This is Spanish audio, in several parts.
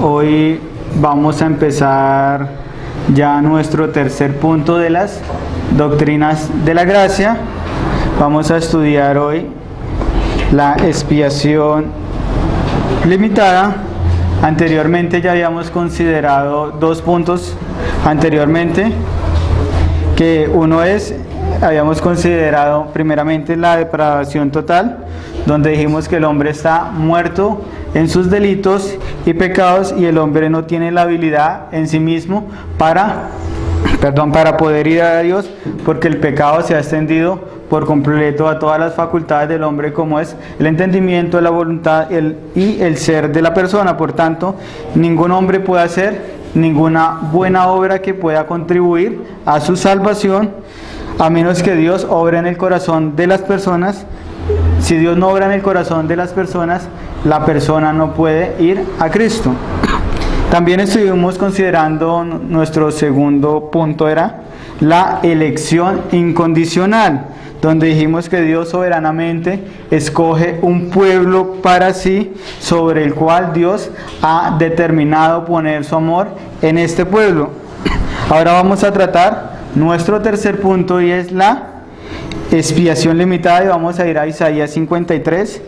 Hoy vamos a empezar ya nuestro tercer punto de las doctrinas de la gracia. Vamos a estudiar hoy la expiación limitada. Anteriormente ya habíamos considerado dos puntos anteriormente, que habíamos considerado primeramente la depravación total, donde dijimos que el hombre está muerto en sus delitos y pecados y el hombre no tiene la habilidad en sí mismo para poder ir a Dios, porque el pecado se ha extendido por completo a todas las facultades del hombre, como es el entendimiento, la voluntad y el ser de la persona. Por tanto, ningún hombre puede hacer ninguna buena obra que pueda contribuir a su salvación, a menos que Dios obre en el corazón de las personas. Si Dios no obra en el corazón de las personas, la persona no puede ir a Cristo. También estuvimos considerando nuestro segundo punto, era la elección incondicional, donde dijimos que Dios soberanamente escoge un pueblo para sí, sobre el cual Dios ha determinado poner su amor en este pueblo. Ahora vamos a tratar nuestro tercer punto, y es la expiación limitada, y vamos a ir a Isaías 53,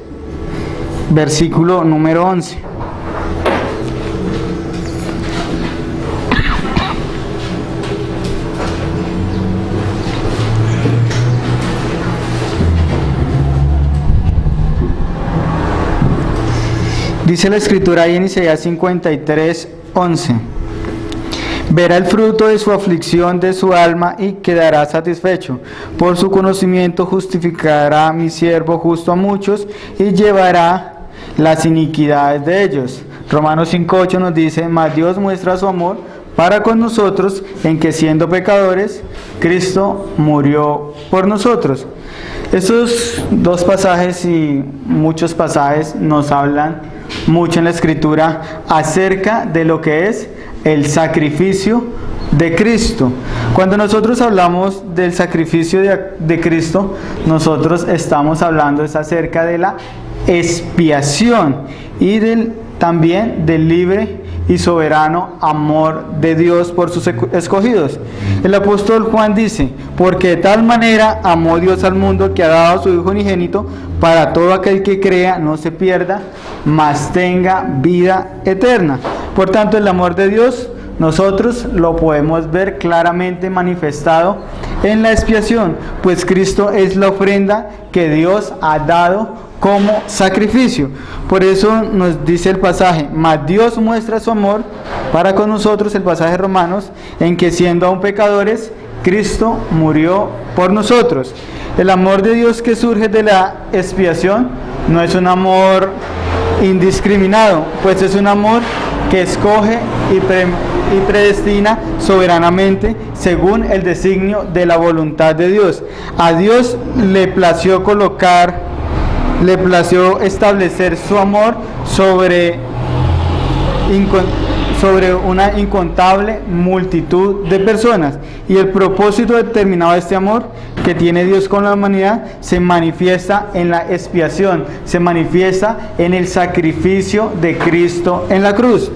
versículo número 11. Dice la escritura ahí en Isaías 53, 11: verá el fruto de su aflicción de su alma y quedará satisfecho. Por su conocimiento justificará a mi siervo justo a muchos y llevará las iniquidades de ellos. Romanos 5:8 nos dice: mas Dios muestra su amor para con nosotros, en que siendo pecadores, Cristo murió por nosotros. Estos dos pasajes y muchos pasajes nos hablan mucho en la escritura acerca de lo que es el sacrificio de Cristo. Cuando nosotros hablamos del sacrificio de Cristo, nosotros estamos hablando acerca de la expiación y también del libre y soberano amor de Dios por sus escogidos. El apóstol Juan dice: porque de tal manera amó Dios al mundo, que ha dado a su Hijo unigénito, para todo aquel que crea no se pierda, mas tenga vida eterna. Por tanto, el amor de Dios nosotros lo podemos ver claramente manifestado en la expiación, pues Cristo es la ofrenda que Dios ha dado como sacrificio. Por eso nos dice el pasaje: mas Dios muestra su amor para con nosotros, el pasaje de Romanos, en que siendo aún pecadores, Cristo murió por nosotros. El amor de Dios que surge de la expiación no es un amor indiscriminado, pues es un amor que escoge y predestina soberanamente según el designio de la voluntad de Dios. A Dios le plació establecer su amor sobre una incontable multitud de personas, y el propósito determinado de este amor que tiene Dios con la humanidad se manifiesta en la expiación, se manifiesta en el sacrificio de Cristo en la cruz.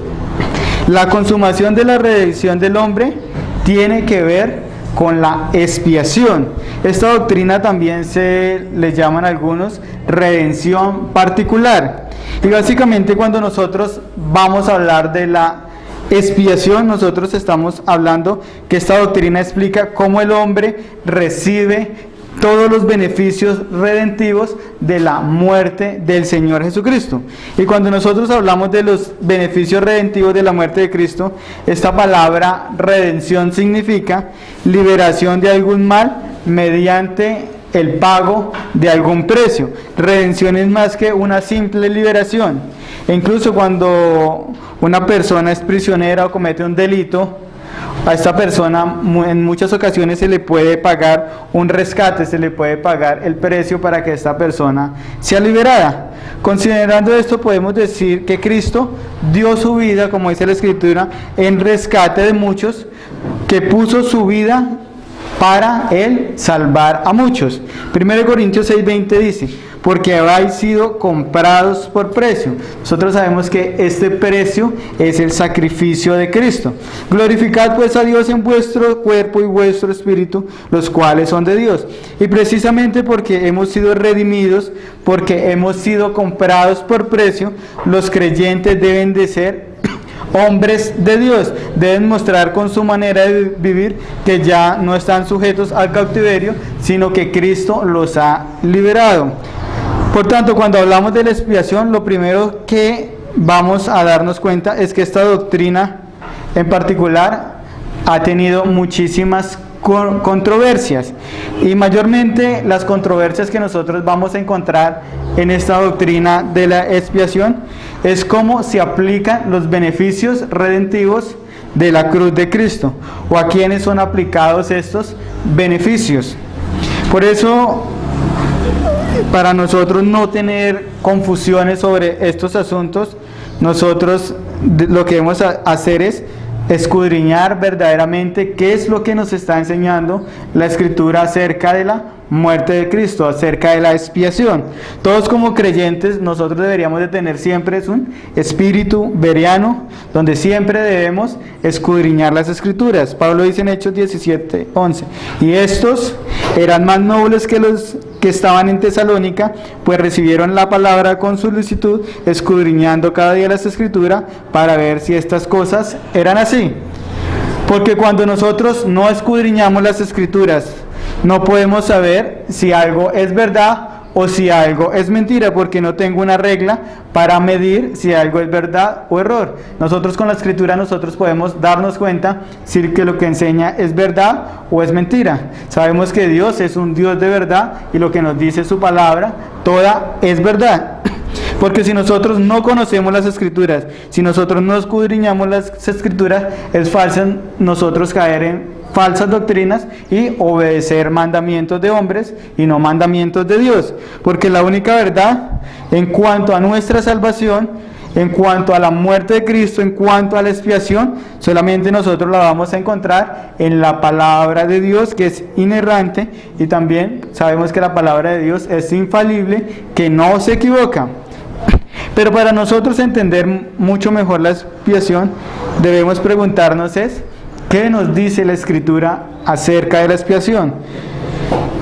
La consumación de la redención del hombre tiene que ver con la expiación. Esta doctrina también se le llaman algunos redención particular. Y básicamente, cuando nosotros vamos a hablar de la expiación, nosotros estamos hablando que esta doctrina explica cómo el hombre recibe todos los beneficios redentivos de la muerte del Señor Jesucristo. Y cuando nosotros hablamos de los beneficios redentivos de la muerte de Cristo, esta palabra redención significa liberación de algún mal mediante el pago de algún precio. Redención es más que una simple liberación. E incluso cuando una persona es prisionera o comete un delito, a esta persona en muchas ocasiones se le puede pagar un rescate, se le puede pagar el precio para que esta persona sea liberada. Considerando esto, podemos decir que Cristo dio su vida, como dice la Escritura, en rescate de muchos, que puso su vida para Él salvar a muchos. 1 Corintios 6:20 dice: porque habéis sido comprados por precio. Nosotros sabemos que este precio es el sacrificio de Cristo. Glorificad pues a Dios en vuestro cuerpo y vuestro espíritu, los cuales son de Dios. Y precisamente porque hemos sido redimidos, porque hemos sido comprados por precio, los creyentes deben de ser hombres de Dios, deben mostrar con su manera de vivir que ya no están sujetos al cautiverio, sino que Cristo los ha liberado. Por tanto, cuando hablamos de la expiación, lo primero que vamos a darnos cuenta es que esta doctrina en particular ha tenido muchísimas controversias, y mayormente las controversias que nosotros vamos a encontrar en esta doctrina de la expiación es cómo se aplican los beneficios redentivos de la cruz de Cristo, o a quiénes son aplicados estos beneficios. Por eso, para nosotros no tener confusiones sobre estos asuntos, nosotros lo que debemos hacer es escudriñar verdaderamente qué es lo que nos está enseñando la Escritura acerca de la muerte de Cristo, acerca de la expiación. Todos como creyentes, nosotros deberíamos de tener siempre un espíritu bereano, donde siempre debemos escudriñar las Escrituras. Pablo dice en Hechos 17:11, y estos eran más nobles que los que estaban en Tesalónica, pues recibieron la palabra con solicitud, escudriñando cada día las Escrituras para ver si estas cosas eran así. Porque cuando nosotros no escudriñamos las Escrituras, no podemos saber si algo es verdad o si algo es mentira, porque no tengo una regla para medir si algo es verdad o error. Nosotros con la Escritura nosotros podemos darnos cuenta si que lo que enseña es verdad o es mentira. Sabemos que Dios es un Dios de verdad, y lo que nos dice su palabra, toda es verdad. Porque si nosotros no conocemos las Escrituras, si nosotros no escudriñamos las Escrituras, es fácil nosotros caer en falsas doctrinas y obedecer mandamientos de hombres y no mandamientos de Dios. Porque la única verdad en cuanto a nuestra salvación, en cuanto a la muerte de Cristo, en cuanto a la expiación, solamente nosotros la vamos a encontrar en la palabra de Dios, que es inerrante, y también sabemos que la palabra de Dios es infalible, que no se equivoca. Pero para nosotros entender mucho mejor la expiación, debemos preguntarnos ¿qué nos dice la Escritura acerca de la expiación?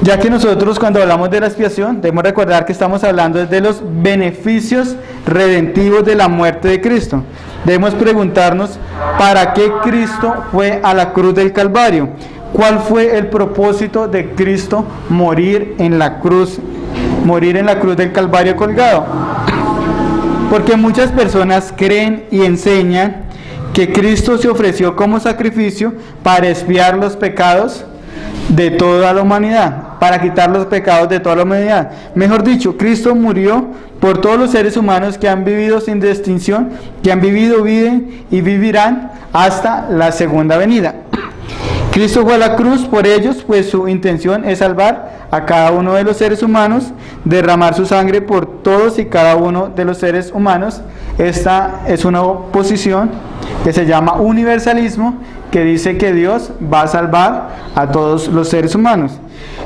Ya que nosotros cuando hablamos de la expiación, debemos recordar que estamos hablando de los beneficios redentivos de la muerte de Cristo. Debemos preguntarnos, ¿para qué Cristo fue a la cruz del Calvario? ¿Cuál fue el propósito de Cristo morir en la cruz del Calvario colgado? Porque muchas personas creen y enseñan que Cristo se ofreció como sacrificio para expiar los pecados de toda la humanidad, para quitar los pecados de toda la humanidad. Mejor dicho, Cristo murió por todos los seres humanos que han vivido sin distinción, que han vivido, viven y vivirán hasta la segunda venida. Cristo fue a la cruz por ellos, pues su intención es salvar a cada uno de los seres humanos, derramar su sangre por todos y cada uno de los seres humanos. Esta es una oposición que se llama universalismo, que dice que Dios va a salvar a todos los seres humanos.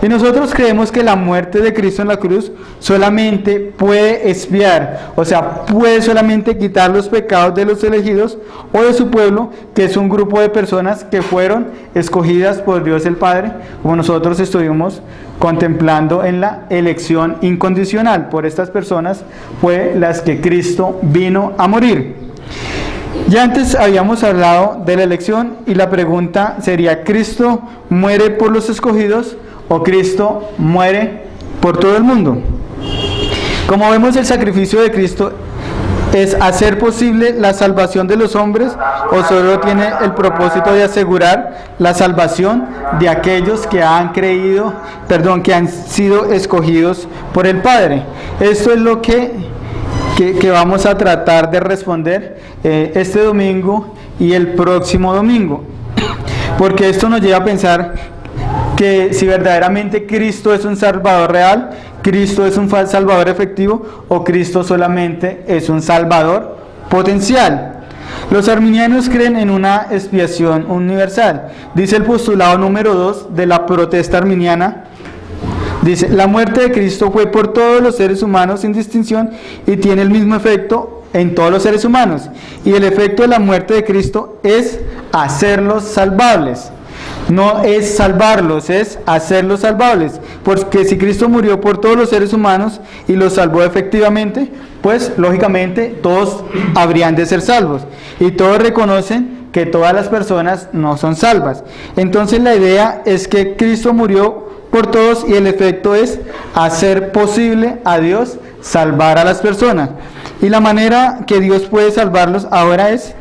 Y nosotros creemos que la muerte de Cristo en la cruz solamente puede expiar, o sea, puede solamente quitar los pecados de los elegidos o de su pueblo, que es un grupo de personas que fueron escogidas por Dios el Padre, como nosotros estuvimos contemplando en la elección incondicional. Por estas personas fue las que Cristo vino a morir. Ya antes habíamos hablado de la elección, y la pregunta sería, ¿Cristo muere por los escogidos o Cristo muere por todo el mundo? Como vemos, el sacrificio de Cristo es hacer posible la salvación de los hombres, o solo tiene el propósito de asegurar la salvación de aquellos que han que han sido escogidos por el Padre. Esto es lo que vamos a tratar de responder este domingo y el próximo domingo, porque esto nos lleva a pensar que si verdaderamente Cristo es un Salvador real, Cristo es un Salvador efectivo, o Cristo solamente es un Salvador potencial. Los arminianos creen en una expiación universal. Dice el postulado número 2 de la protesta arminiana: Dice, la muerte de Cristo fue por todos los seres humanos sin distinción y tiene el mismo efecto en todos los seres humanos. Y el efecto de la muerte de Cristo es hacerlos salvables. No es salvarlos, es hacerlos salvables. Porque si Cristo murió por todos los seres humanos y los salvó efectivamente, pues lógicamente todos habrían de ser salvos. Y todos reconocen que todas las personas no son salvas. Entonces la idea es que Cristo murió por todos y el efecto es hacer posible a Dios salvar a las personas. Y la manera que Dios puede salvarlos ahora es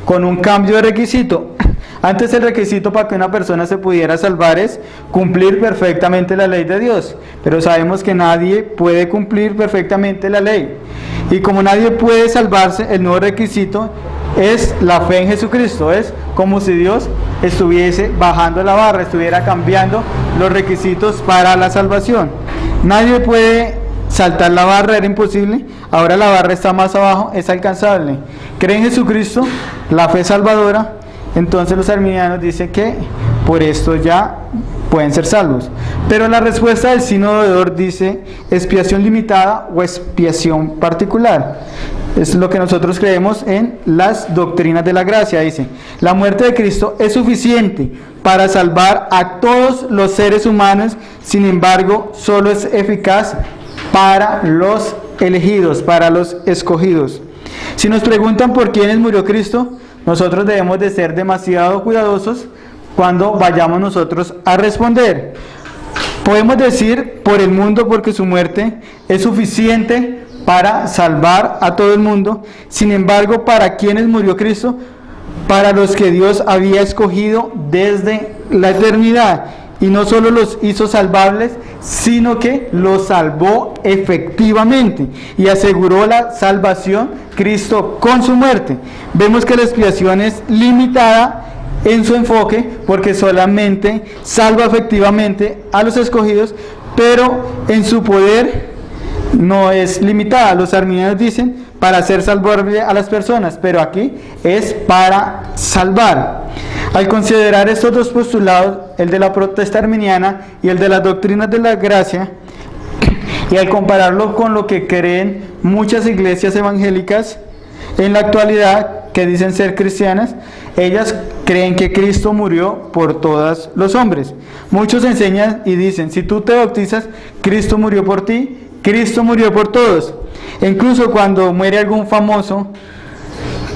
con un cambio de requisito. Antes el requisito para que una persona se pudiera salvar es cumplir perfectamente la ley de Dios, pero sabemos que nadie puede cumplir perfectamente la ley. Y como nadie puede salvarse, el nuevo requisito es la fe en Jesucristo. Es como si Dios estuviese bajando la barra, estuviera cambiando los requisitos para la salvación. Nadie puede saltar la barra, era imposible. Ahora la barra está más abajo, es alcanzable. Cree en Jesucristo, la fe salvadora. Entonces los arminianos dicen que por esto ya pueden ser salvos. Pero la respuesta del sínodo de Dort dice expiación limitada o expiación particular. Es lo que nosotros creemos en las doctrinas de la gracia. Dice, la muerte de Cristo es suficiente para salvar a todos los seres humanos, sin embargo, solo es eficaz para los elegidos, para los escogidos. Si nos preguntan por quiénes murió Cristo, nosotros debemos de ser demasiado cuidadosos cuando vayamos nosotros a responder. Podemos decir por el mundo porque su muerte es suficiente para salvar a todo el mundo. Sin embargo, ¿para quiénes murió Cristo? Para los que Dios había escogido desde la eternidad. Y no solo los hizo salvables, sino que los salvó efectivamente y aseguró la salvación Cristo con su muerte. Vemos que la expiación es limitada en su enfoque porque solamente salva efectivamente a los escogidos, pero en su poder no es limitada. Los arminianos dicen para hacer salvable a las personas, pero aquí es para salvar. Al considerar estos dos postulados, el de la protesta arminiana y el de las doctrinas de la gracia, y al compararlo con lo que creen muchas iglesias evangélicas en la actualidad, que dicen ser cristianas, ellas creen que Cristo murió por todos los hombres. Muchos enseñan y dicen, si tú te bautizas, Cristo murió por ti, Cristo murió por todos. E incluso cuando muere algún famoso,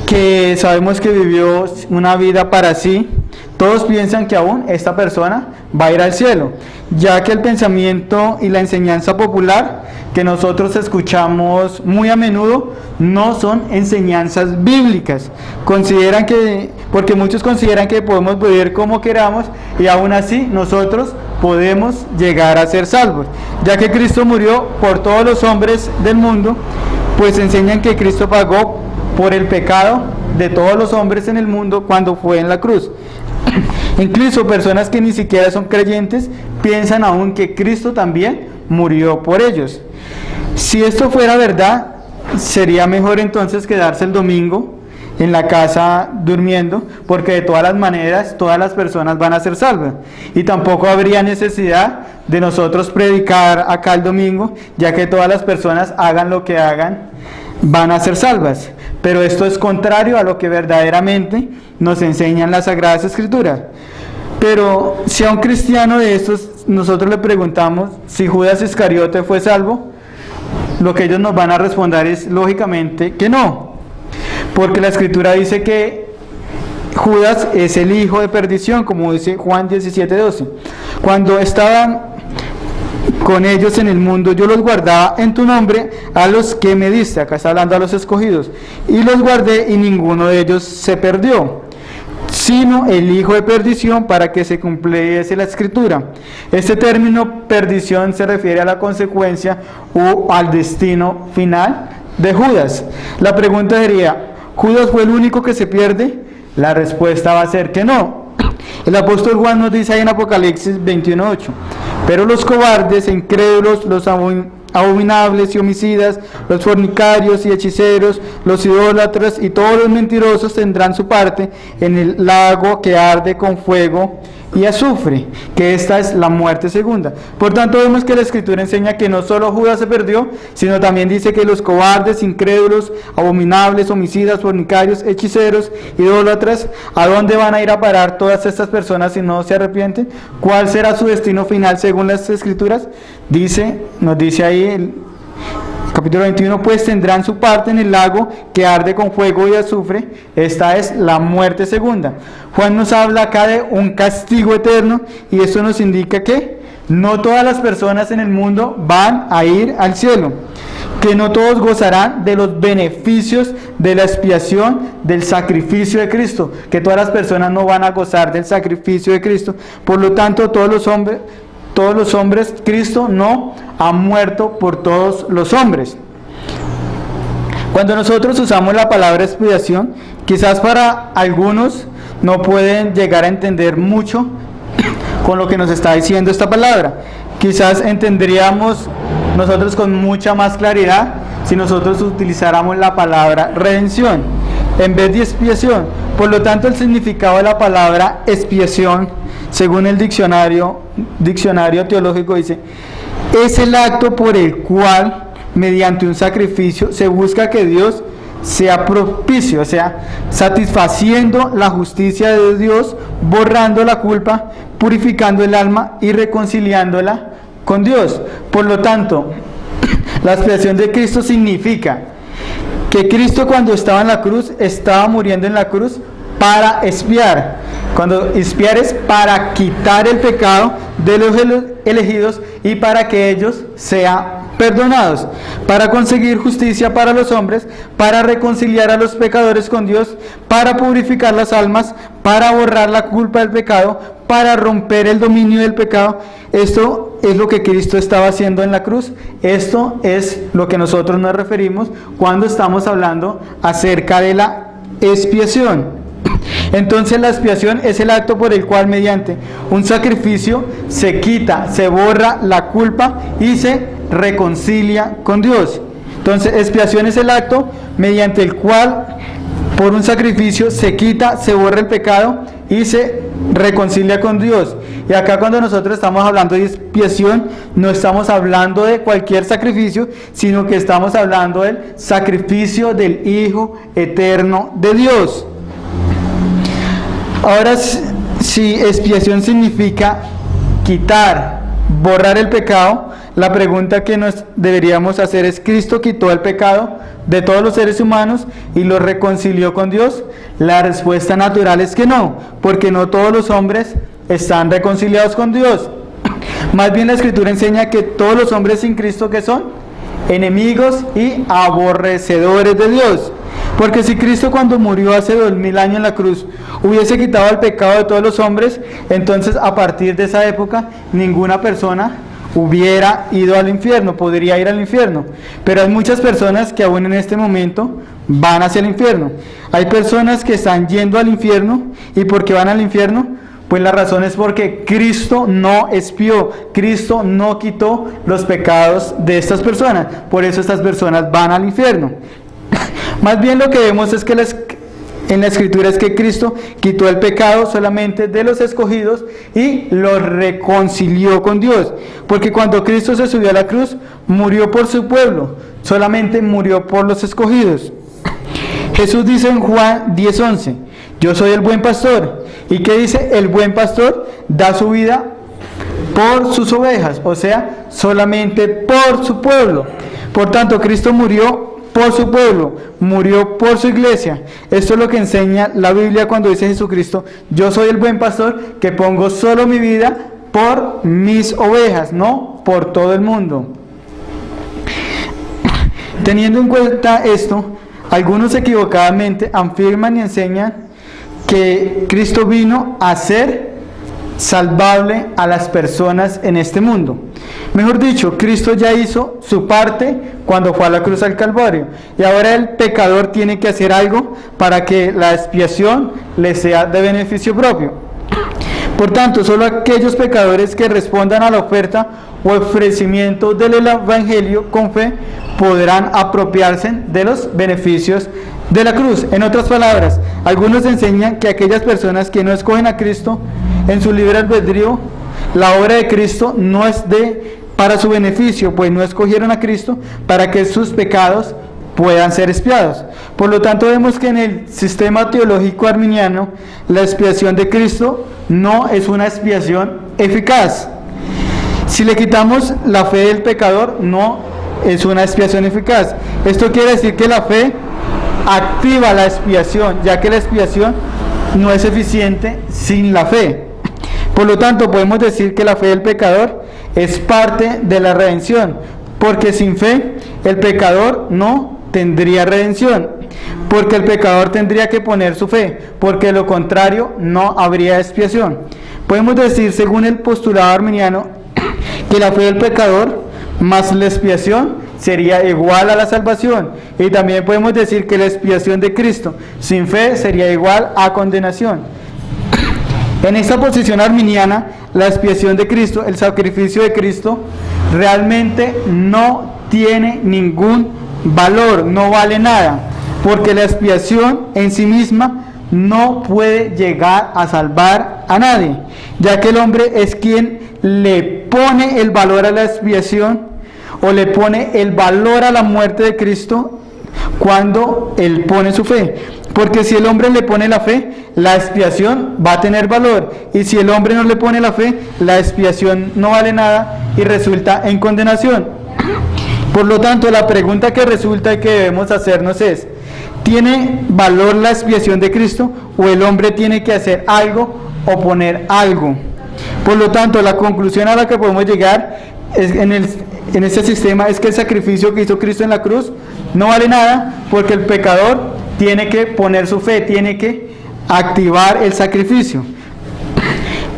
que sabemos que vivió una vida para sí, todos piensan que aún esta persona va a ir al cielo, ya que el pensamiento y la enseñanza popular que nosotros escuchamos muy a menudo no son enseñanzas bíblicas. Porque muchos consideran que podemos vivir como queramos y aún así nosotros podemos llegar a ser salvos, ya que Cristo murió por todos los hombres del mundo, pues enseñan que Cristo pagó por el pecado de todos los hombres en el mundo cuando fue en la cruz. Incluso personas que ni siquiera son creyentes piensan aún que Cristo también murió por ellos. Si esto fuera verdad, sería mejor entonces quedarse el domingo en la casa durmiendo, porque de todas las maneras todas las personas van a ser salvas y tampoco habría necesidad de nosotros predicar acá el domingo, ya que todas las personas hagan lo que hagan van a ser salvas. Pero esto es contrario a lo que verdaderamente nos enseñan las Sagradas Escrituras. Pero si a un cristiano de estos nosotros le preguntamos si Judas Iscariote fue salvo, lo que ellos nos van a responder es lógicamente que no, porque la Escritura dice que Judas es el hijo de perdición, como dice Juan 17:12. Cuando estaban con ellos en el mundo, yo los guardaba en tu nombre a los que me diste. Acá está hablando a los escogidos. Y los guardé y ninguno de ellos se perdió, sino el hijo de perdición, para que se cumpliese la Escritura. Este término perdición se refiere a la consecuencia o al destino final de Judas. La pregunta sería, ¿Judas fue el único que se pierde? La respuesta va a ser que no. El apóstol Juan nos dice ahí en Apocalipsis 21:8, pero los cobardes e incrédulos, los abominables y homicidas, los fornicarios y hechiceros, los idólatras y todos los mentirosos tendrán su parte en el lago que arde con fuego y azufre, que esta es la muerte segunda. Por tanto, vemos que la Escritura enseña que no solo Judas se perdió, sino también dice que los cobardes, incrédulos, abominables, homicidas, fornicarios, hechiceros, idólatras, ¿a dónde van a ir a parar todas estas personas si no se arrepienten? ¿Cuál será su destino final según las Escrituras? Nos dice ahí el capítulo 21, pues tendrán su parte en el lago que arde con fuego y azufre. Esta es la muerte segunda. Juan nos habla acá de un castigo eterno, y esto nos indica que no todas las personas en el mundo van a ir al cielo, que no todos gozarán de los beneficios de la expiación del sacrificio de Cristo, que todas las personas no van a gozar del sacrificio de Cristo. Por lo tanto, todos los hombres, Cristo no ha muerto por todos los hombres. Cuando nosotros usamos la palabra expiación, quizás para algunos no pueden llegar a entender mucho con lo que nos está diciendo esta palabra. Quizás entenderíamos nosotros con mucha más claridad si nosotros utilizáramos la palabra redención en vez de expiación. Por lo tanto, el significado de la palabra expiación, según el diccionario teológico, dice: es el acto por el cual, mediante un sacrificio, se busca que Dios sea propicio, o sea, satisfaciendo la justicia de Dios, borrando la culpa, purificando el alma y reconciliándola con Dios. Por lo tanto, la expiación de Cristo significa que Cristo, cuando estaba en la cruz, estaba muriendo en la cruz para expiar. Cuando expiar es para quitar el pecado de los elegidos y para que ellos sean perdonados, para conseguir justicia para los hombres, para reconciliar a los pecadores con Dios, para purificar las almas, para borrar la culpa del pecado, para romper el dominio del pecado. Esto es lo que Cristo estaba haciendo en la cruz. Esto es lo que nosotros nos referimos cuando estamos hablando acerca de la expiación. Entonces, la expiación es el acto por el cual, mediante un sacrificio, se quita, se borra la culpa y se reconcilia con Dios. Entonces, expiación es el acto mediante el cual, por un sacrificio, se quita, se borra el pecado y se reconcilia con Dios. Y acá, cuando nosotros estamos hablando de expiación, no estamos hablando de cualquier sacrificio, sino que estamos hablando del sacrificio del Hijo eterno de Dios. Ahora, si expiación significa quitar, borrar el pecado, la pregunta que nos deberíamos hacer es: ¿Cristo quitó el pecado de todos los seres humanos y los reconcilió con Dios? La respuesta natural es que no, porque no todos los hombres están reconciliados con Dios. Más bien, la Escritura enseña que todos los hombres sin Cristo, ¿qué son? Enemigos y aborrecedores de Dios. Porque si Cristo, cuando murió hace 2000 años en la cruz, hubiese quitado el pecado de todos los hombres, entonces a partir de esa época ninguna persona hubiera ido al infierno, podría ir al infierno. Pero hay muchas personas que aún en este momento van hacia el infierno. Hay personas que están yendo al infierno. ¿Y por qué van al infierno? Pues la razón es porque Cristo no expió, Cristo no quitó los pecados de estas personas. Por eso estas personas van al infierno. Más bien, lo que vemos es que en la Escritura es que Cristo quitó el pecado solamente de los escogidos y los reconcilió con Dios. Porque cuando Cristo se subió a la cruz, murió por su pueblo, solamente murió por los escogidos. Jesús dice en Juan 10:11: yo soy el buen pastor. ¿Y qué dice? El buen pastor da su vida por sus ovejas, o sea, solamente por su pueblo. Por tanto, Cristo murió por su pueblo, murió por su iglesia. Esto es lo que enseña la Biblia cuando dice Jesucristo: yo soy el buen pastor que pongo solo mi vida por mis ovejas, no por todo el mundo. Teniendo en cuenta esto, algunos equivocadamente afirman y enseñan que Cristo vino a ser salvable a las personas en este mundo. Mejor dicho, Cristo ya hizo su parte cuando fue a la cruz al Calvario, y ahora el pecador tiene que hacer algo para que la expiación le sea de beneficio propio. Por tanto, solo aquellos pecadores que respondan a la oferta o ofrecimiento del Evangelio con fe podrán apropiarse de los beneficios de la cruz. En otras palabras, algunos enseñan que aquellas personas que no escogen a Cristo en su libre albedrío, la obra de Cristo no es para su beneficio, pues no escogieron a Cristo para que sus pecados puedan ser expiados. Por lo tanto, vemos que en el sistema teológico arminiano, la expiación de Cristo no es una expiación eficaz. Si le quitamos la fe del pecador, no es una expiación eficaz. Esto quiere decir que la fe activa la expiación, ya que la expiación no es eficiente sin la fe. Por lo tanto, podemos decir que la fe del pecador es parte de la redención, porque sin fe el pecador no tendría redención, porque el pecador tendría que poner su fe, porque de lo contrario no habría expiación. Podemos decir, según el postulado arminiano, que la fe del pecador más la expiación sería igual a la salvación, y también podemos decir que la expiación de Cristo sin fe sería igual a condenación. En esta posición arminiana, la expiación de Cristo, el sacrificio de Cristo, realmente no tiene ningún valor, no vale nada, porque la expiación en sí misma no puede llegar a salvar a nadie, ya que el hombre es quien le pone el valor a la expiación o le pone el valor a la muerte de Cristo cuando él pone su fe. Porque si el hombre le pone la fe, la expiación va a tener valor, y si el hombre no le pone la fe, la expiación no vale nada y resulta en condenación. Por lo tanto, la pregunta que resulta y que debemos hacernos es: ¿tiene valor la expiación de Cristo, o el hombre tiene que hacer algo o poner algo? Por lo tanto, la conclusión a la que podemos llegar en este sistema es que el sacrificio que hizo Cristo en la cruz no vale nada, porque el pecador tiene que poner su fe, tiene que activar el sacrificio.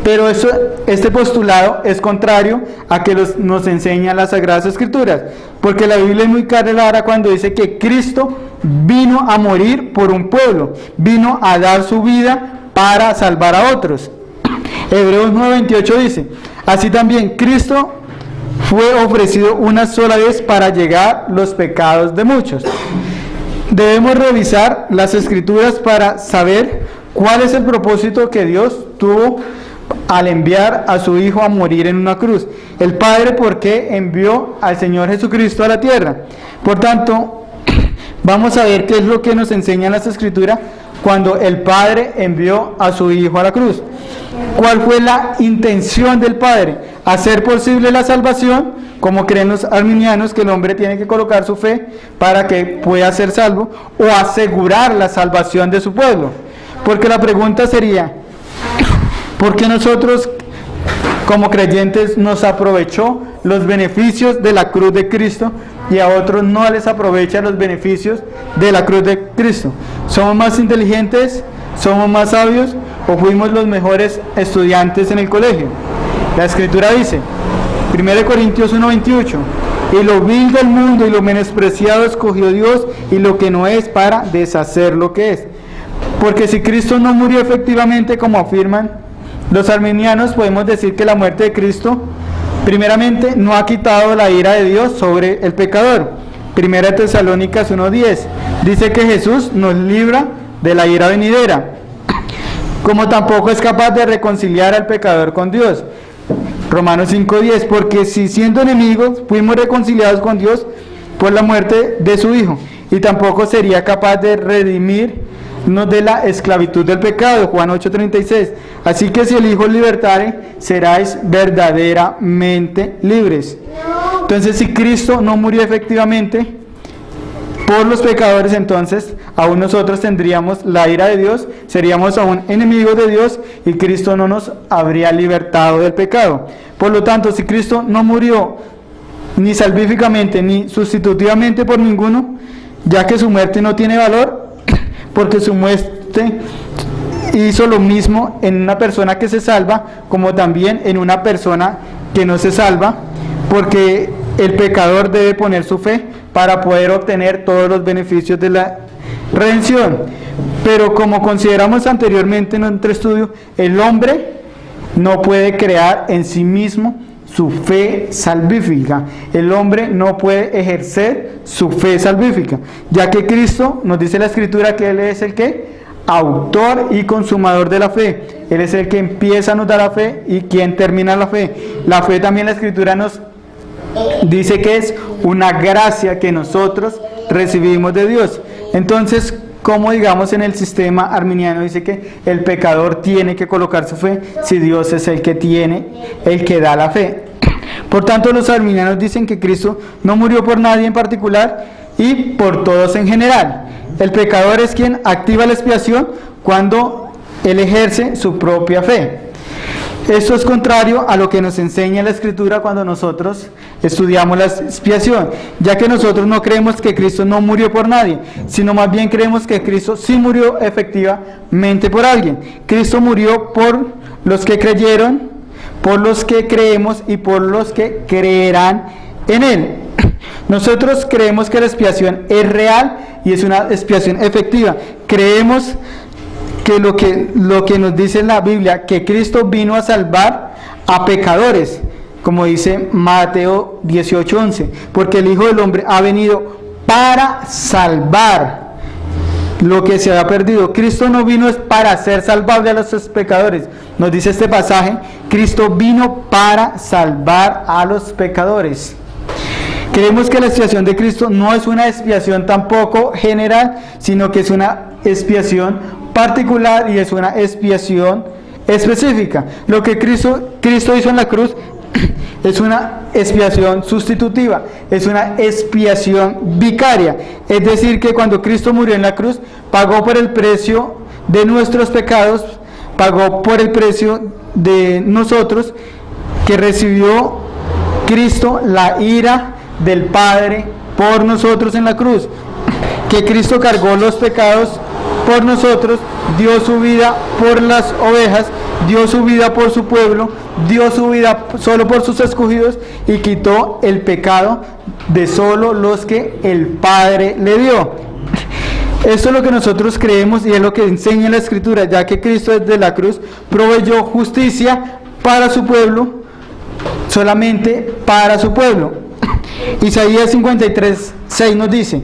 Pero este postulado es contrario a que nos enseñan las Sagradas Escrituras, porque la Biblia es muy clara cuando dice que Cristo vino a morir por un pueblo, vino a dar su vida para salvar a otros. Hebreos 9:28 dice: así también Cristo fue ofrecido una sola vez para llevar los pecados de muchos. Debemos revisar las Escrituras para saber cuál es el propósito que Dios tuvo al enviar a su Hijo a morir en una cruz. El Padre, ¿por qué envió al Señor Jesucristo a la tierra? Por tanto, vamos a ver qué es lo que nos enseñan las Escrituras cuando el Padre envió a su Hijo a la cruz. ¿Cuál fue la intención del Padre? Hacer posible la salvación, como creen los arminianos, que el hombre tiene que colocar su fe para que pueda ser salvo, o asegurar la salvación de su pueblo. Porque la pregunta sería: ¿por qué nosotros como creyentes nos aprovechó los beneficios de la cruz de Cristo y a otros no les aprovecha los beneficios de la cruz de Cristo? ¿Somos más inteligentes? ¿Somos más sabios? ¿O fuimos los mejores estudiantes en el colegio? La Escritura dice, 1 Corintios 1:28, y lo vil del mundo y lo menospreciado escogió Dios, y lo que no es, para deshacer lo que es. Porque si Cristo no murió efectivamente, como afirman los arminianos, podemos decir que la muerte de Cristo, primeramente, no ha quitado la ira de Dios sobre el pecador. 1 Tesalónicas 1:10 dice que Jesús nos libra de la ira venidera, como tampoco es capaz de reconciliar al pecador con Dios. Romanos 5:10, porque si siendo enemigos fuimos reconciliados con Dios por la muerte de su Hijo, y tampoco sería capaz de redimirnos de la esclavitud del pecado. Juan 8:36, así que si el Hijo libertare, seráis verdaderamente libres. Entonces, si Cristo no murió efectivamente por los pecadores, entonces aún nosotros tendríamos la ira de Dios, seríamos aún enemigos de Dios, y Cristo no nos habría libertado del pecado. Por lo tanto, si Cristo no murió ni salvíficamente ni sustitutivamente por ninguno, ya que su muerte no tiene valor, porque su muerte hizo lo mismo en una persona que se salva como también en una persona que no se salva, porque el pecador debe poner su fe para poder obtener todos los beneficios de la redención. Pero como consideramos anteriormente en nuestro estudio, el hombre no puede crear en sí mismo su fe salvífica. El hombre no puede ejercer su fe salvífica, ya que Cristo nos dice la Escritura que Él es el que autor y consumador de la fe. Él es el que empieza a nos dar la fe y quien termina la fe. La fe también la Escritura nos dice que es una gracia que nosotros recibimos de Dios. Entonces, como digamos en el sistema arminiano dice que el pecador tiene que colocar su fe si Dios es el que da la fe. Por tanto, los arminianos dicen que Cristo no murió por nadie en particular y por todos en general. El pecador es quien activa la expiación cuando él ejerce su propia fe. Esto es contrario a lo que nos enseña la Escritura cuando nosotros estudiamos la expiación, ya que nosotros no creemos que Cristo no murió por nadie, sino más bien creemos que Cristo sí murió efectivamente por alguien. Cristo murió por los que creyeron, por los que creemos y por los que creerán en Él. Nosotros creemos que la expiación es real y es una expiación efectiva. Creemos que lo que nos dice la Biblia, que Cristo vino a salvar a pecadores, como dice Mateo 18:11, porque el Hijo del Hombre ha venido para salvar lo que se había perdido. Cristo no vino para ser salvable a los pecadores, nos dice este pasaje, Cristo vino para salvar a los pecadores. Creemos que la expiación de Cristo no es una expiación tampoco general, sino que es una expiación particular y es una expiación específica. Lo que Cristo hizo en la cruz es una expiación sustitutiva, es una expiación vicaria. Es decir, que cuando Cristo murió en la cruz, pagó por el precio de nuestros pecados, pagó por el precio de nosotros, que recibió Cristo la ira del Padre por nosotros en la cruz, que Cristo cargó los pecados por nosotros, dio su vida por las ovejas, dio su vida por su pueblo, dio su vida solo por sus escogidos y quitó el pecado de solo los que el Padre le dio. Esto es lo que nosotros creemos y es lo que enseña la Escritura, ya que Cristo desde la cruz proveyó justicia para su pueblo, solamente para su pueblo. Isaías 53:6 nos dice: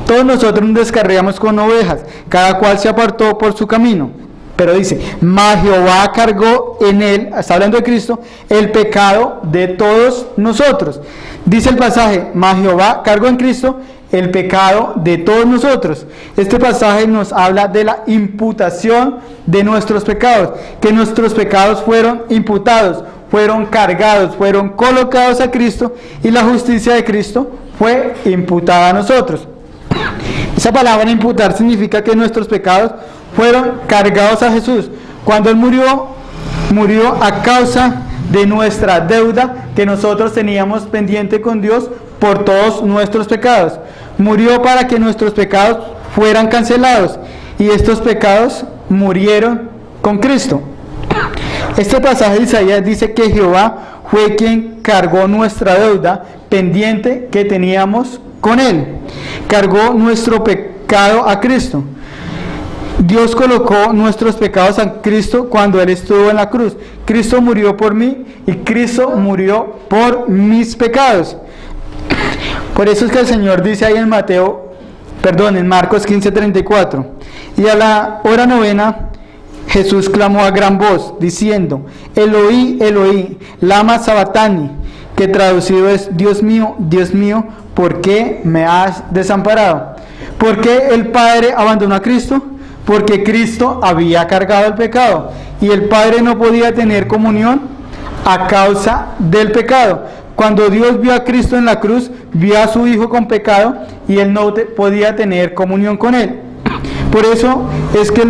todos nosotros nos descarriamos con ovejas, cada cual se apartó por su camino. Pero dice, mas Jehová cargó en él, está hablando de Cristo, el pecado de todos nosotros. Dice el pasaje, mas Jehová cargó en Cristo el pecado de todos nosotros. Este pasaje nos habla de la imputación de nuestros pecados, que nuestros pecados fueron imputados, fueron cargados, fueron colocados a Cristo y la justicia de Cristo fue imputada a nosotros. Esa palabra imputar significa que nuestros pecados fueron cargados a Jesús. Cuando Él murió a causa de nuestra deuda que nosotros teníamos pendiente con Dios por todos nuestros pecados. Murió para que nuestros pecados fueran cancelados y estos pecados murieron con Cristo. Este pasaje de Isaías dice que Jehová fue quien cargó nuestra deuda pendiente que teníamos con Él. Cargó nuestro pecado a Cristo. Dios colocó nuestros pecados a Cristo cuando Él estuvo en la cruz. Cristo murió por mí y Cristo murió por mis pecados. Por eso es que el Señor dice ahí en Marcos 15:34, y a la hora novena Jesús clamó a gran voz diciendo: Eloí, Eloí, lama sabatani, que traducido es: Dios mío, ¿por qué me has desamparado? ¿Por qué el Padre abandonó a Cristo? Porque Cristo había cargado el pecado y el Padre no podía tener comunión a causa del pecado. Cuando Dios vio a Cristo en la cruz, vio a su Hijo con pecado y Él no podía tener comunión con Él. Por eso es que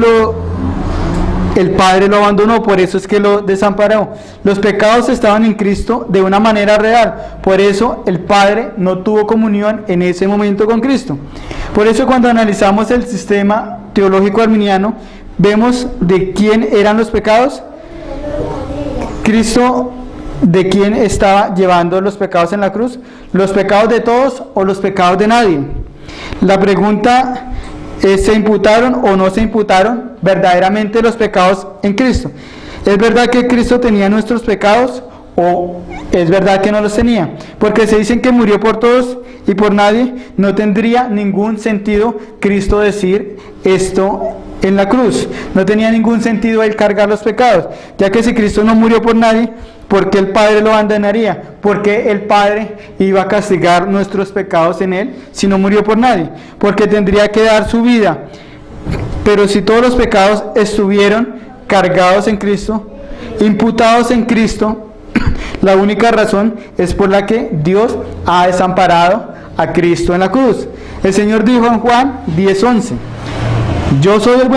el Padre lo abandonó, por eso es que lo desamparó. Los pecados estaban en Cristo de una manera real, por eso el Padre no tuvo comunión en ese momento con Cristo. Por eso cuando analizamos el sistema teológico arminiano, vemos de quién eran los pecados. Cristo, ¿de quién estaba llevando los pecados en la cruz? ¿Los pecados de todos o los pecados de nadie? La pregunta es, ¿se imputaron o no se imputaron verdaderamente los pecados en Cristo? ¿Es verdad que Cristo tenía nuestros pecados o es verdad que no los tenía. Porque se dicen que murió por todos y por nadie, no tendría ningún sentido Cristo decir esto en la cruz. No tenía ningún sentido el cargar los pecados, ya que si Cristo no murió por nadie, ¿por qué el Padre lo abandonaría? ¿Por qué el Padre iba a castigar nuestros pecados en Él si no murió por nadie? Porque tendría que dar su vida. Pero si todos los pecados estuvieron cargados en Cristo, imputados en Cristo, la única razón es por la que Dios ha desamparado a Cristo en la cruz. El Señor dijo en Juan 10:11, yo soy el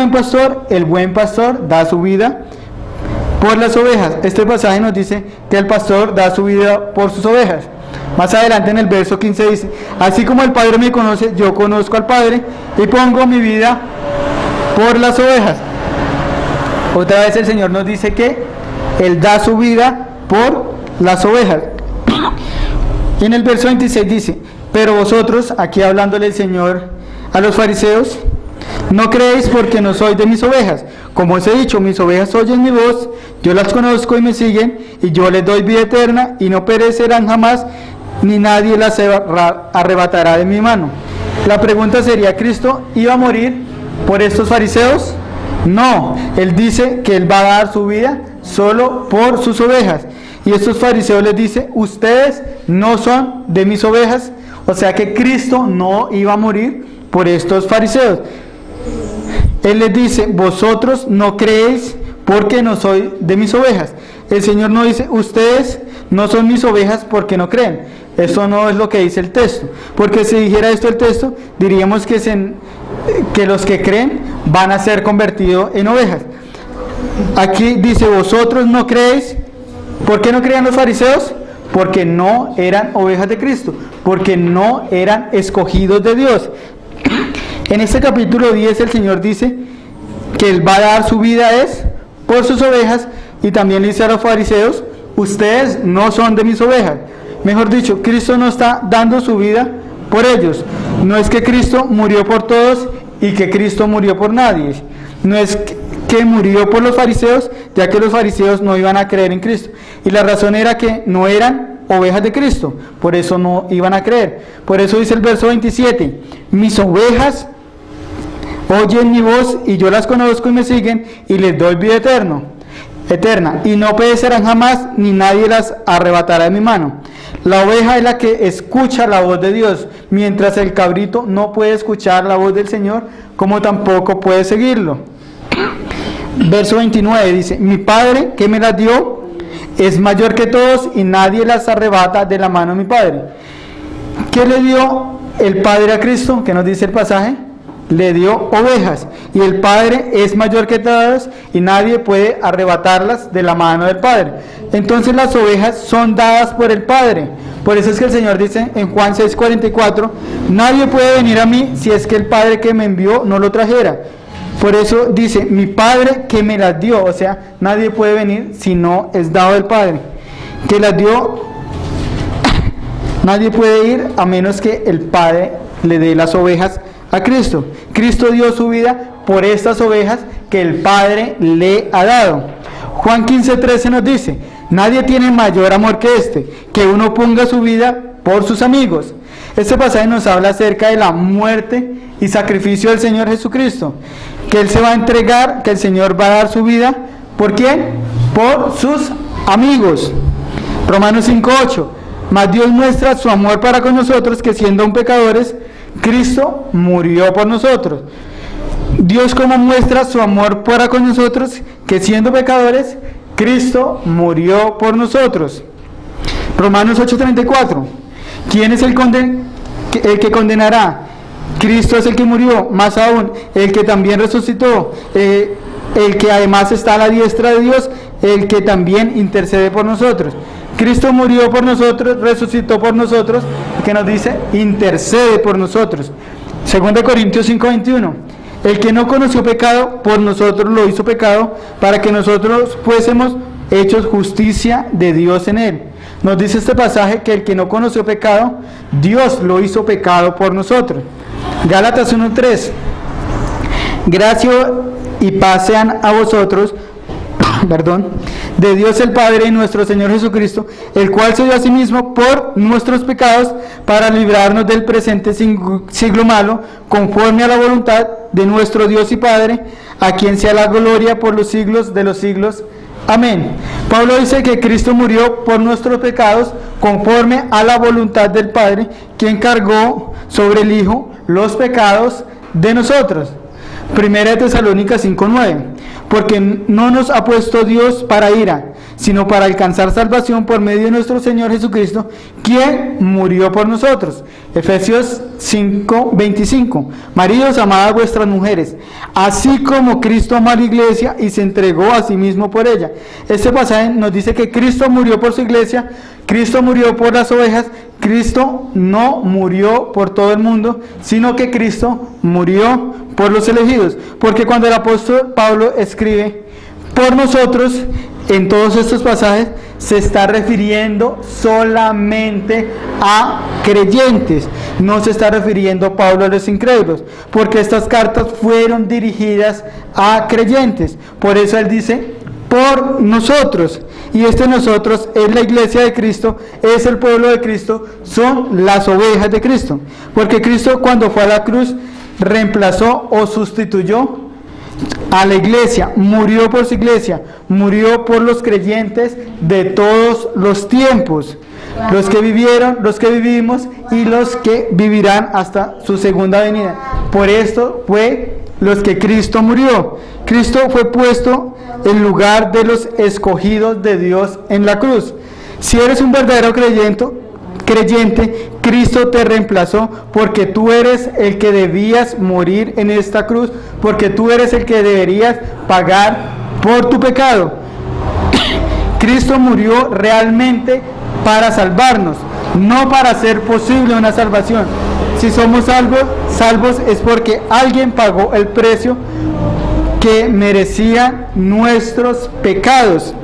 buen pastor da su vida por las ovejas. Este pasaje nos dice que el pastor da su vida por sus ovejas. Más adelante en el verso 15 dice, así como el Padre me conoce, yo conozco al Padre y pongo mi vida por las ovejas. Otra vez el Señor nos dice que Él da su vida por las ovejas. Y en el verso 26 dice, pero vosotros, aquí hablándole el Señor a los fariseos, no creéis porque no sois de mis ovejas. Como os he dicho, mis ovejas oyen mi voz, yo las conozco y me siguen, y yo les doy vida eterna, y no perecerán jamás, ni nadie las arrebatará de mi mano. La pregunta sería, ¿Cristo iba a morir por estos fariseos? No, Él dice que Él va a dar su vida solo por sus ovejas. Y estos fariseos les dice, ustedes no son de mis ovejas. O sea que Cristo no iba a morir por estos fariseos. Él les dice, vosotros no creéis porque no soy de mis ovejas. El Señor no dice, ustedes no son mis ovejas porque no creen. Eso no es lo que dice el texto. Porque si dijera esto el texto, diríamos que los que creen van a ser convertidos en ovejas. Aquí dice, vosotros no creéis. ¿Por qué no creían los fariseos? Porque no eran ovejas de Cristo, porque no eran escogidos de Dios. En este capítulo 10 el Señor dice que Él va a dar su vida es por sus ovejas, y también le dice a los fariseos, ustedes no son de mis ovejas. Mejor dicho, Cristo no está dando su vida por ellos. No es que Cristo murió por todos y que Cristo murió por nadie. No es que murió por los fariseos, ya que los fariseos no iban a creer en Cristo. Y la razón era que no eran ovejas de Cristo, por eso no iban a creer. Por eso dice el verso 27, mis ovejas oyen mi voz y yo las conozco y me siguen y les doy vida eterna, y no perecerán jamás, ni nadie las arrebatará de mi mano. La oveja es la que escucha la voz de Dios, mientras el cabrito no puede escuchar la voz del Señor, como tampoco puede seguirlo. Verso 29 dice, mi Padre que me las dio es mayor que todos y nadie las arrebata de la mano de mi Padre. ¿Qué le dio el Padre a Cristo? ¿Qué nos dice el pasaje? Le dio ovejas, y el Padre es mayor que todos y nadie puede arrebatarlas de la mano del Padre. Entonces las ovejas son dadas por el Padre. Por eso es que el Señor dice en Juan 6:44, nadie puede venir a mí si es que el Padre que me envió no lo trajera. Por eso dice, mi Padre que me las dio, o sea, nadie puede venir si no es dado del Padre. Que las dio, nadie puede ir a menos que el Padre le dé las ovejas a Cristo. Cristo dio su vida por estas ovejas que el Padre le ha dado. Juan 15:13 nos dice, nadie tiene mayor amor que este, que uno ponga su vida por sus amigos. Este pasaje nos habla acerca de la muerte y sacrificio del Señor Jesucristo, que Él se va a entregar, que el Señor va a dar su vida, ¿por quién? Por sus amigos. Romanos 5:8, mas Dios muestra su amor para con nosotros, que siendo aún pecadores, Cristo murió por nosotros. Dios como muestra su amor para con nosotros, que siendo pecadores, Cristo murió por nosotros. Romanos 8:34, ¿quién es el que condenará? Cristo es el que murió, más aún, el que también resucitó, el que además está a la diestra de Dios, el que también intercede por nosotros. Cristo murió por nosotros, resucitó por nosotros, que nos dice, intercede por nosotros. 2 Corintios 5:21, el que no conoció pecado, por nosotros lo hizo pecado, para que nosotros fuésemos hechos justicia de Dios en él. Nos dice este pasaje que el que no conoció pecado, Dios lo hizo pecado por nosotros. Gálatas 1:3, gracia y paz sean a vosotros, de Dios el Padre y nuestro Señor Jesucristo, el cual se dio a sí mismo por nuestros pecados para librarnos del presente siglo malo, conforme a la voluntad de nuestro Dios y Padre, a quien sea la gloria por los siglos de los siglos. Amén. Pablo dice que Cristo murió por nuestros pecados conforme a la voluntad del Padre, quien cargó sobre el Hijo los pecados de nosotros. Primera de Tesalónicas 5:9. Porque no nos ha puesto Dios para ira, sino para alcanzar salvación por medio de nuestro Señor Jesucristo, quien murió por nosotros. Efesios 5:25. Maridos, amad a vuestras mujeres, así como Cristo amó a la iglesia y se entregó a sí mismo por ella. Este pasaje nos dice que Cristo murió por su iglesia, Cristo murió por las ovejas. Cristo no murió por todo el mundo, sino que Cristo murió por los elegidos. Porque cuando el apóstol Pablo escribe por nosotros, en todos estos pasajes se está refiriendo solamente a creyentes. No se está refiriendo Pablo a los incrédulos, porque estas cartas fueron dirigidas a creyentes. Por eso él dice por nosotros, y nosotros es la iglesia de Cristo, es el pueblo de Cristo, son las ovejas de Cristo, porque Cristo, cuando fue a la cruz, reemplazó o sustituyó a la iglesia, murió por su iglesia, murió por los creyentes de todos los tiempos, los que vivieron, los que vivimos y los que vivirán hasta su segunda venida. Por esto fue los que Cristo murió. Cristo fue puesto en lugar de los escogidos de Dios en la cruz. Si eres un verdadero creyente, Cristo te reemplazó, porque tú eres el que debías morir en esta cruz, porque tú eres el que deberías pagar por tu pecado. Cristo murió realmente para salvarnos, no para hacer posible una salvación. Si somos salvos es porque alguien pagó el precio que merecían nuestros pecados.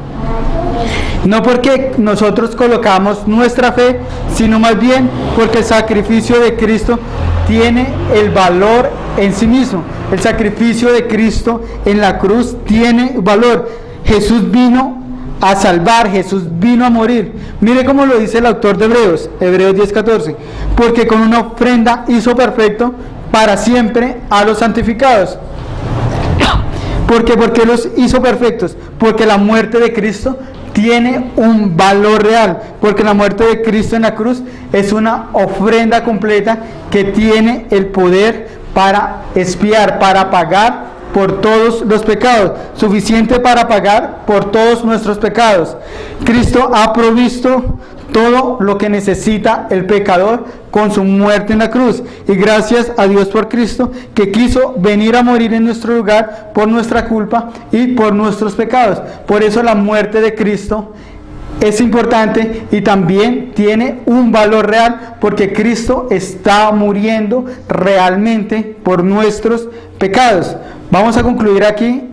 No porque nosotros colocamos nuestra fe, sino más bien porque el sacrificio de Cristo tiene el valor en sí mismo. El sacrificio de Cristo en la cruz tiene valor. Jesús vino a salvar, Jesús vino a morir. Mire cómo lo dice el autor de Hebreos 10:14. Porque con una ofrenda hizo perfecto para siempre a los santificados. ¿Por qué los hizo perfectos? Porque la muerte de Cristo tiene un valor real, porque la muerte de Cristo en la cruz es una ofrenda completa que tiene el poder para expiar, para pagar por todos los pecados, suficiente para pagar por todos nuestros pecados. Cristo ha provisto todo lo que necesita el pecador con su muerte en la cruz, y gracias a Dios por Cristo, que quiso venir a morir en nuestro lugar por nuestra culpa y por nuestros pecados. Por eso la muerte de Cristo es importante y también tiene un valor real, porque Cristo está muriendo realmente por nuestros pecados. Vamos a concluir aquí.